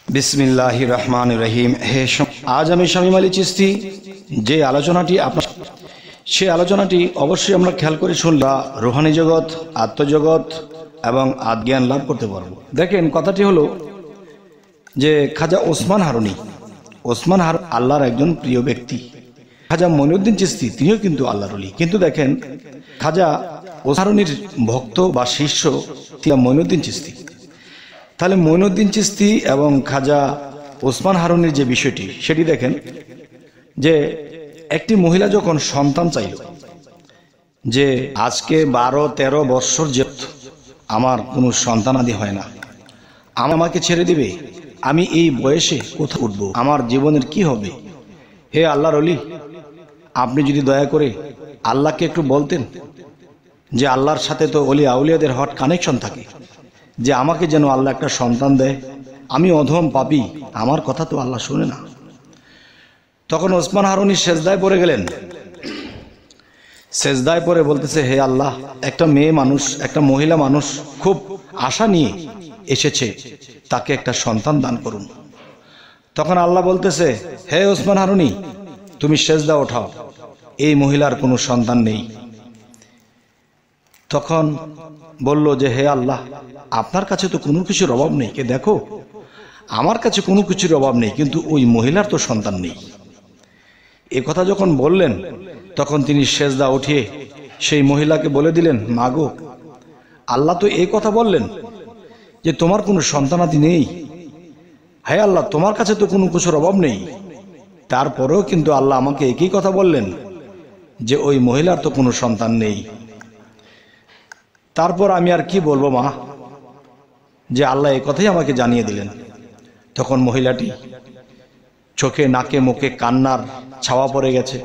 বিসমিল্লাহির রহমানির রহিম। আজ আমি শামীম আলী চিশতি যে আলোচনাটি সে আলোচনাটি অবশ্যই আমরা খেয়াল করে শুনলে রুহানি জগৎ, আত্মজগৎ এবং আত্মজ্ঞান লাভ করতে পারবো। দেখেন, কথাটি হলো যে খাজা ওসমান হারুনি আল্লাহর একজন প্রিয় ব্যক্তি। খাজা মঈনুদ্দিন চিশতি তিনিও কিন্তু আল্লাহর ওলি। কিন্তু দেখেন, খাজা হারুনির ভক্ত বা শিষ্য মঈনুদ্দিন চিশতি। তাহলে মঈনুদ্দিন চিশতি এবং খাজা ওসমান হারুনির যে বিষয়টি সেটি দেখেন, যে একটি মহিলা যখন সন্তান চাইল, যে আজকে 12-13 বৎসর যে আমার কোনো সন্তানাদি হয় না, আমাকে ছেড়ে দিবে, আমি এই বয়সে কোথায় উঠব, আমার জীবনের কি হবে? হে আল্লাহর ওলি, আপনি যদি দয়া করে আল্লাহকে একটু বলতেন যে আল্লাহর সাথে তো ওলি আউলিয়াদের হট কানেকশন থাকে, যে আমাকে যেন আল্লাহ একটা সন্তান দেয়, আমি অধম পাপী, আমার কথা তো আল্লাহ শুনে না। তখন ওসমান হারুনি সেজদায় পড়ে গেলেন। সেজদায় পড়ে বলতেছে, হে আল্লাহ, একটা মেয়ে মানুষ, একটা মহিলা মানুষ খুব আশা নিয়ে এসেছে, তাকে একটা সন্তান দান করুন। তখন আল্লাহ বলতেছে, হে ওসমান হারুনি, তুমি সেজদা ওঠাও, এই মহিলার কোনো সন্তান নেই। তখন বলল যে, হে আল্লাহ, আপনার কাছে তো কোনো কিছুর অভাব নেই, কে দেখো আমার কাছে কোনো কিছুর অভাব নেই, কিন্তু ওই মহিলার তো সন্তান নেই। এ কথা যখন বললেন, তখন তিনি সেজদা উঠিয়ে সেই মহিলাকে বলে দিলেন, মাগো, আল্লাহ তো এই কথা বললেন যে তোমার কোনো সন্তানাদি নেই। হে আল্লাহ, তোমার কাছে তো কোনো কিছুর অভাব নেই, তারপরেও কিন্তু আল্লাহ আমাকে একই কথা বললেন যে ওই মহিলার তো কোনো সন্তান নেই। তারপর আমি আর কি বলবো মা, যে আল্লাহ এই কথাই আমাকে জানিয়ে দিলেন। তখন মহিলাটি চোখে নাকে মুখে কান্নার ছাওয়া পড়ে গেছে,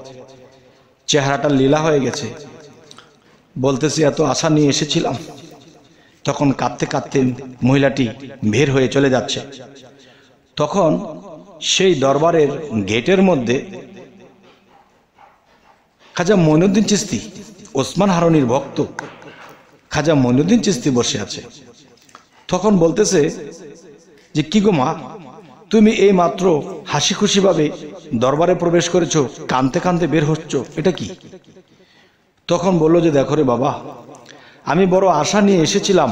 চেহারাটা লীলা হয়ে গেছে, বলতেছি এত আশা নিয়ে এসেছিলাম। তখন কাঁদতে কাঁদতে মহিলাটি বের হয়ে চলে যাচ্ছে। তখন সেই দরবারের গেটের মধ্যে খাজা মঈনুদ্দিন চিশতি, ওসমান হারুনির ভক্ত খাজা মঈনুদ্দিন চিশতি বসে আছে। তখন বলতেছে যে, কি গো মা, তুমি এই মাত্র হাসি খুশি ভাবে দরবারে প্রবেশ করেছো, কাঁদতে কাঁদতে বের হচ্ছ, এটা কি? তখন বলল যে, দেখো রে বাবা, আমি বড় আশা নিয়ে এসেছিলাম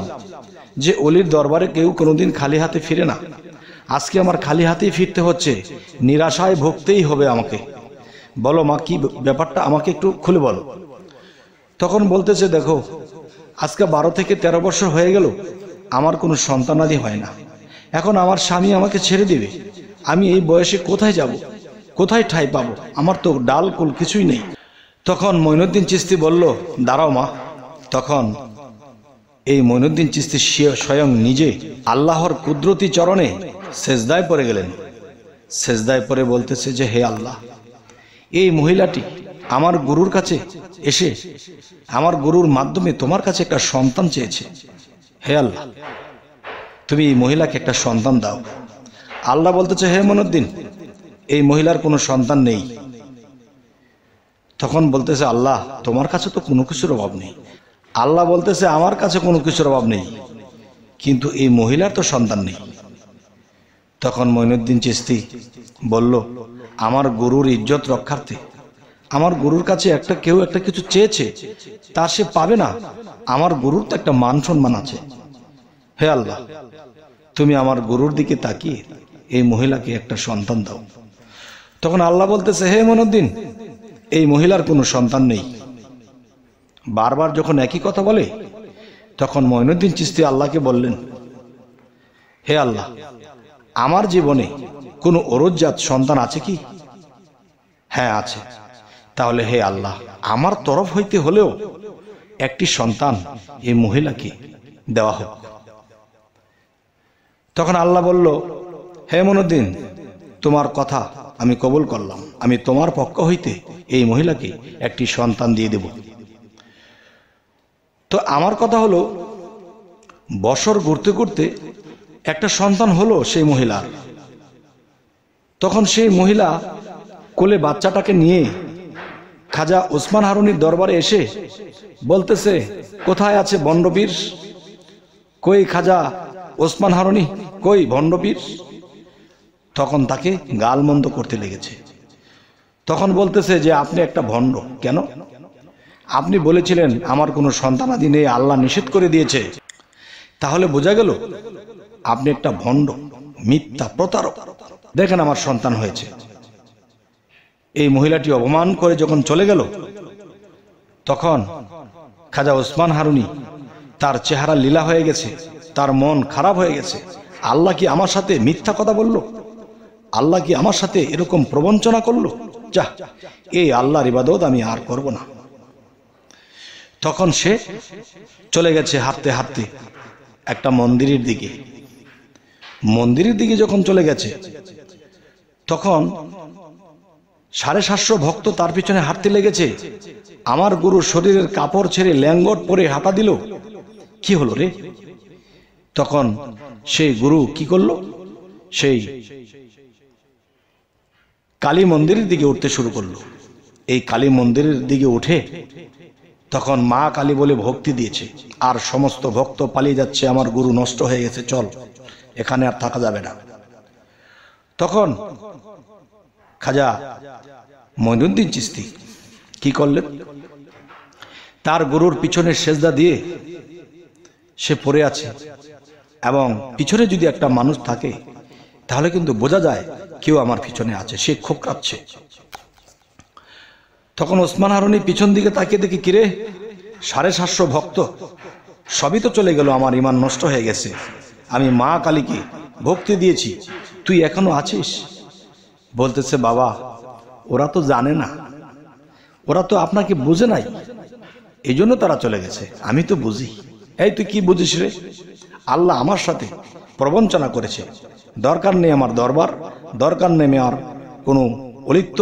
যে অলির দরবারে কেউ কোনোদিন খালি হাতে ফিরে না, আজকে আমার খালি হাতেই ফিরতে হচ্ছে, নিরাশায় ভুগতেই হবে আমাকে। বলো মা, কি ব্যাপারটা আমাকে একটু খুলে বলো। তখন বলতেছে, দেখো, আজকে 12 থেকে 13 বছর হয়ে গেল, আমার কোনো সন্তানাদি হয় না। এখন আমার স্বামী আমাকে ছেড়ে দিবে, আমি এই বয়সে কোথায় যাব, কোথায় ঠাঁই পাবো, আমার তো ডাল কুল কিছুই নেই। তখন মঈনুদ্দিন চিশতি বলল, দাঁড়াও মা। তখন এই মঈনুদ্দিন চিশতি স্বয়ং নিজে আল্লাহর কুদরতি চরণে সেজদায় পড়ে গেলেন। সেজদায় পড়ে বলতেছে যে, হে আল্লাহ, এই মহিলাটি আমার গুরুর কাছে এসে আমার গুরুর মাধ্যমে তোমার কাছে একটা সন্তান চেয়েছে। হে আল্লাহ, তুমি এই মহিলাকে একটা সন্তান দাও। আল্লাহ বলতেছে, হে মঈনুদ্দিন, এই মহিলার কোনো সন্তান নেই। তখন বলতেছে, আল্লাহ, তোমার কাছে তো কোনো কিছুর অভাব নেই। আল্লাহ বলতেছে, আমার কাছে কোনো কিছুর অভাব নেই, কিন্তু এই মহিলার তো সন্তান নেই। তখন মঈনুদ্দিন চিশতি বলল, আমার গুরুর ইজ্জত রক্ষার্থে, আমার গুরুর কাছে কেউ একটা কিছু চেয়েছে, তা সে পাবে না, আমার গুরুর তো একটা মান সম্মান আছে। হে আল্লাহ, তুমি আমার গুরুর দিকে তাকিয়ে এই মহিলাকে একটা সন্তান দাও। তখন আল্লাহ বলতেছে, হে মঈনুদ্দিন, এই মহিলার কোনো সন্তান নেই। বারবার যখন একই কথা বলে, তখন মঈনুদ্দিন চিশতি আল্লাহকে বললেন, হে আল্লাহ, আমার জীবনে কোনো ওরজ্জাত সন্তান আছে কি? হ্যাঁ, আছে। তাহলে হে আল্লাহ, আমার তরফ হইতে হলেও একটি সন্তান এই মহিলাকে দেওয়া হোক। তখন আল্লাহ বলল, হে মঈনুদ্দিন, তোমার কথা আমি কবুল করলাম, আমি তোমার পক্ষ হইতে এই মহিলাকে একটি সন্তান দিয়ে দেব। তো আমার কথা হলো, বছর ঘুরতে ঘুরতে একটা সন্তান হলো সেই মহিলার। তখন সেই মহিলা কোলে বাচ্চাটাকে নিয়ে খাজা ওসমান হারুনির দরবারে এসে বলতেছে, কোথায় আছে ভণ্ডপীর? কই খাজা ওসমান হারুনি, কই ভণ্ডপীর? তখন তাকে গালমন্দ করতে লেগেছে। তখন বলতেছে যে আপনি একটা ভণ্ড। কেন? আপনি বলেছিলেন আমার কোনো সন্তানাদি নেই, আল্লাহ নিষেধ করে দিয়েছে। তাহলে বোঝা গেল আপনি একটা ভণ্ড, মিথ্যা, প্রতারক। দেখেন আমার সন্তান হয়েছে। এই মহিলাটি অপমান করে যখন চলে গেল, তখন খাজা ওসমান হারুনি তার চেহারা লীলা হয়ে গেছে, তার মন খারাপ হয়ে গেছে। আল্লাহ কি আমার সাথে মিথ্যা কথা বলল? আল্লাহ কি আমার সাথে এরকম প্রবঞ্চনা করলো? যা, এই আল্লাহর ইবাদত আমি আর করব না। তখন সে চলে গেছে হাঁটতে হাঁটতে একটা মন্দিরের দিকে। মন্দিরের দিকে যখন চলে গেছে, তখন 750 ভক্ত তার পিছনে হাঁটতে লেগেছে। আমার গুরুর শরীরের কাপড় ছেড়ে ল্যাঙ্গট পরে হাঁটা দিল। কি হলো রে? তখন সেই গুরু কি করলো? সেই কালী মন্দিরের দিকে উঠতে শুরু করলো। এই কালী মন্দিরের দিকে উঠে তখন মা কালী বলে ভক্তি দিয়েছে, আর সমস্ত ভক্ত পালিয়ে যাচ্ছে, আমার গুরু নষ্ট হয়ে গেছে, চল, এখানে আর থাকা যাবে না। তখন খাজা মঈনুদ্দিন চিশতি কি করলেন? তার গুরুর পিছনে সেজদা দিয়ে সে পড়ে আছে, এবং পিছনে যদি একটা মানুষ থাকে তাহলে কিন্তু বোঝা যায় কেউ আমার পিছনে আছে, সে খোকরাচ্ছে। তখন ওসমান হারুনি পিছন দিকে তাকিয়ে দেখি, কিরে, 750 ভক্ত সবই তো চলে গেল, আমার ঈমান নষ্ট হয়ে গেছে, আমি মা কালীকে ভক্তি দিয়েছি, তুই এখনো আছিস? বলতেছে, বাবা, ওরা তো জানে না, ওরা তো আপনাকে বুঝে নাই, এই জন্য তারা চলে গেছে, আমি তো বুঝি। এই তুই কি বুঝিস রে? আল্লাহ আমার সাথে প্রবঞ্চনা করেছে, দরকার নেই আমার দরবার, দরকার নেই আমার কোনো অলিত্ব,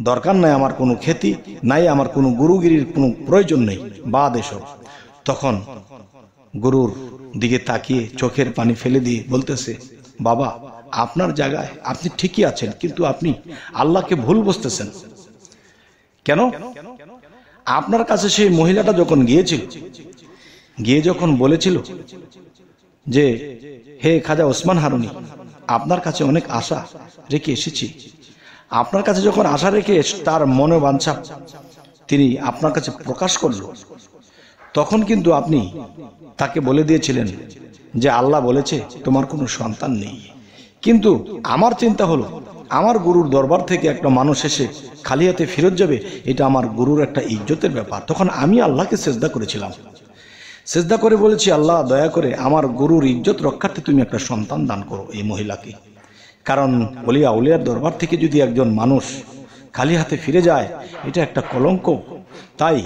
দরকার নাই আমার কোনো খ্যাতি, নাই আমার কোনো গুরুগিরির কোনো প্রয়োজন নেই, বাদ এসব। তখন গুরুর দিকে তাকিয়ে চোখের পানি ফেলে দিয়ে বলতেছে, বাবা, আপনার জায়গায় আপনি ঠিকই আছেন, কিন্তু আপনি আল্লাহকে ভুল বুঝতেছেন। কেন? আপনার কাছে সেই মহিলাটা যখন গিয়েছিল, গিয়ে যখন বলেছিল যে হে খাজা ওসমান হারুনি, আপনার কাছে অনেক আশা রেখে এসেছি, আপনার কাছে যখন আশা রেখে তার মনোবাঞ্ছা তিনি আপনার কাছে প্রকাশ করল, তখন কিন্তু আপনি তাকে বলে দিয়েছিলেন যে আল্লাহ বলেছে তোমার কোনো সন্তান নেই। কিন্তু আমার চিন্তা হলো, আমার গুরুর দরবার থেকে একটা মানুষ এসে খালি হাতে ফেরত যাবে, এটা আমার গুরুর একটা ইজ্জতের ব্যাপার। তখন আমি আল্লাহকে সেজদা করেছিলাম, সেজদা করে বলেছি, আল্লাহ দয়া করে আমার গুরুর ইজ্জত রক্ষার্থে তুমি একটা সন্তান দান করো এই মহিলাকে। কারণ ওলিয়া উলিয়ার দরবার থেকে যদি একজন মানুষ খালি হাতে ফিরে যায়, এটা একটা কলঙ্ক। তাই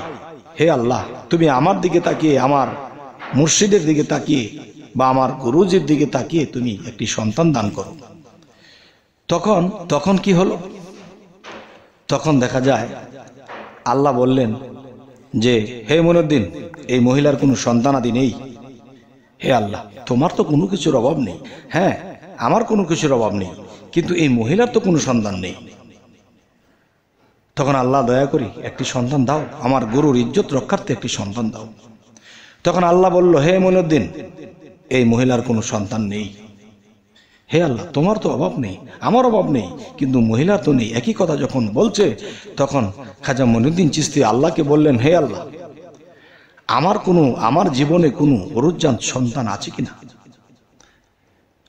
হে আল্লাহ, তুমি আমার দিকে তাকিয়ে, আমার মুর্শিদের দিকে তাকিয়ে, বা আমার গুরুজির দিকে তাকিয়ে তুমি একটি সন্তান দান করো। তখন কি হলো? তখন দেখা যায় আল্লাহ বললেন যে হে মঈনুদ্দিন, এই মহিলার কোনো সন্তানাদি নেই। হে আল্লাহ, তোমার তো কোনো কিছুর অভাব নেই। হ্যাঁ, আমার কোনো কিছুর অভাব নেই, কিন্তু এই মহিলার তো কোনো সন্তান নেই। তখন আল্লাহ দয়া করি একটি সন্তান দাও, আমার গুরুর ইজ্জত রক্ষার্থে একটি সন্তান দাও। তখন আল্লাহ বলল, হে মঈনুদ্দিন, এই মহিলার কোনো সন্তান নেই। হে আল্লাহ, তোমার তো অভাব নেই, আমার অভাব নেই, কিন্তু মহিলার তো নেই। একই কথা যখন বলছে, তখন খাজা মঈনুদ্দিন চিশতি আল্লাহকে বললেন, হে আল্লাহ, আমার জীবনে কোনো অরুজ্জান সন্তান আছে কিনা?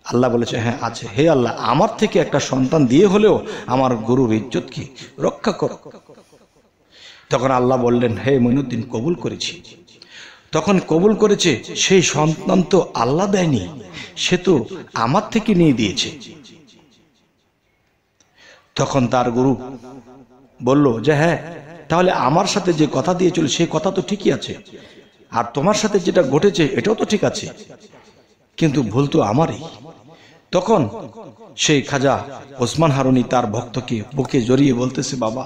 আল্লাহ বলেছে, হ্যাঁ আছে। হে আল্লাহ, আমার থেকে একটা সন্তান দিয়ে হলেও আমার গুরুর ইজ্জতকে রক্ষা করো। তখন আল্লাহ বললেন, হে মঈনুদ্দিন, কবুল করেছি। তখন কবুল করেছে, সেই সন্তান তো আল্লাহ দেয়নি, সে তো আমার থেকে নিয়ে দিয়েছে। তখন তার গুরু বলল যে হ্যাঁ, তাহলে আমার সাথে যে কথা দিয়েছিল সেই কথা তো ঠিকই আছে, আর তোমার সাথে যেটা ঘটেছে এটাও তো ঠিক আছে, কিন্তু ভুল তো আমারই। তখন সেই খাজা ওসমান হারুনি তার ভক্তকে বুকে জড়িয়ে বলতেছে, বাবা,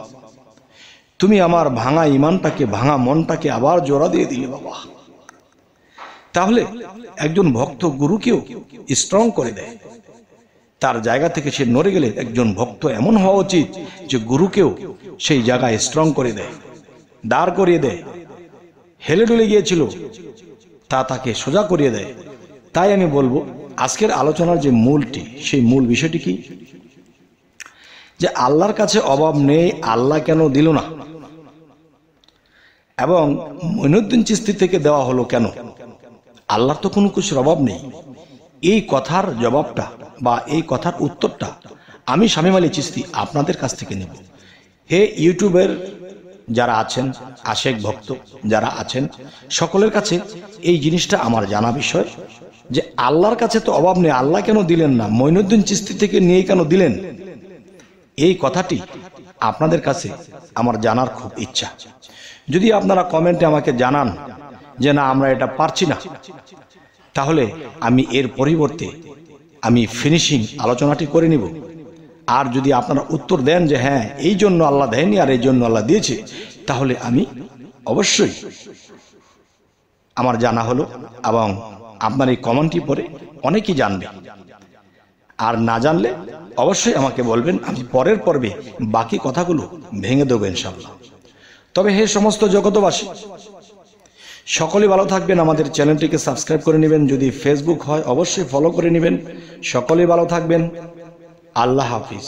তুমি আমার ভাঙা ইমানটাকে, ভাঙা মনটাকে আবার জোড়া দিয়ে দিলে বাবা। তাহলে একজন ভক্ত গুরুকেও স্ট্রং করে দেয়, তার জায়গা থেকে সে নড়ে গেলে একজন ভক্ত এমন হওয়া উচিত যে গুরুকেও সেই জায়গায় স্ট্রং করে দেয়, দাঁড় করিয়ে দেয়। হেলে ডুলে গিয়েছিল তা তাকে সোজা করিয়ে দেয়। তাই আমি বলবো, আজকের আলোচনার যে মূলটি, সেই মূল বিষয়টি কি? যে আল্লাহর কাছে অভাব নেই, আল্লাহ কেন দিল না, এবং মঈনুদ্দিন চিশতি থেকে দেওয়া হলো কেন, আল্লাহর তো কোনো কিছুর অভাব নেই। এই কথার জবাবটা বা এই কথার উত্তরটা আমি শামীম আলী চিশতি আপনাদের কাছ থেকে নেব। হে ইউটিউবের যারা আছেন, আশেক ভক্ত যারা আছেন, সকলের কাছে এই জিনিসটা আমার জানা বিষয় যে আল্লাহর কাছে তো অভাব নেই, আল্লাহ কেন দিলেন না, মঈনুদ্দিন চিশতি থেকে নিয়ে কেন দিলেন, এই কথাটি আপনাদের কাছে আমার জানার খুব ইচ্ছা। যদি আপনারা কমেন্টে আমাকে জানান যে না আমরা এটা পারছি না, তাহলে আমি এর পরিবর্তে আমি ফিনিশিং আলোচনাটি করে নিব। আর যদি আপনারা উত্তর দেন যে হ্যাঁ এই জন্য আল্লাহ দেয়নি আর এই জন্য আল্লাহ দিয়েছে, তাহলে আমি অবশ্যই আমার জানা হলো, এবং আপনার এই কমেন্টটি পড়ে অনেকেই জানবে। আর না জানলে অবশ্যই আমাকে বলবেন, আমি পরের পর্বে বাকি কথাগুলো ভেঙে দেবো ইনশাআল্লাহ। তবে হে সমস্ত জগতবাসী, সকলে ভালো থাকবেন, আমাদের চ্যানেলটিকে সাবস্ক্রাইব করে নেবেন, যদি ফেসবুক হয় অবশ্যই ফলো করে নেবেন। সকলে ভালো থাকবেন, আল্লাহ হাফিজ।